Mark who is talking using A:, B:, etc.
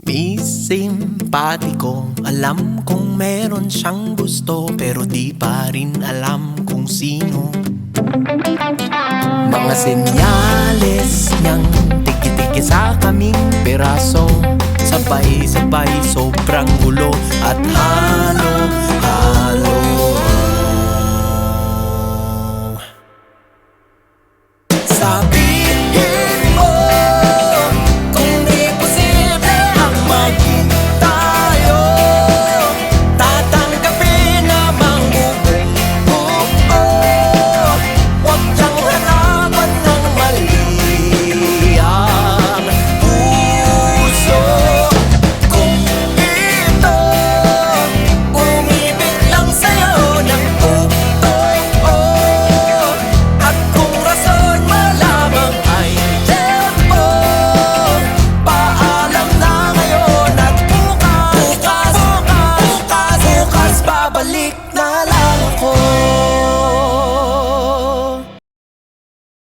A: May simpatiko, alam kong meron siyang gusto, pero di pa rin alam kung sino. Mga senyales niyang tiki-tiki sa kaming piraso, sabay-sabay sobrang gulo at halo-halo. Sabihin mo kung di posible ang maging tayo, tatanggapin namang buong huwag niyang hanapan ng mali ang puso. Kung ito umibig lang sa'yo ng totoo, at kung rason malamang ay tempo, paalam na ngayon at bukas babalik na lang ako.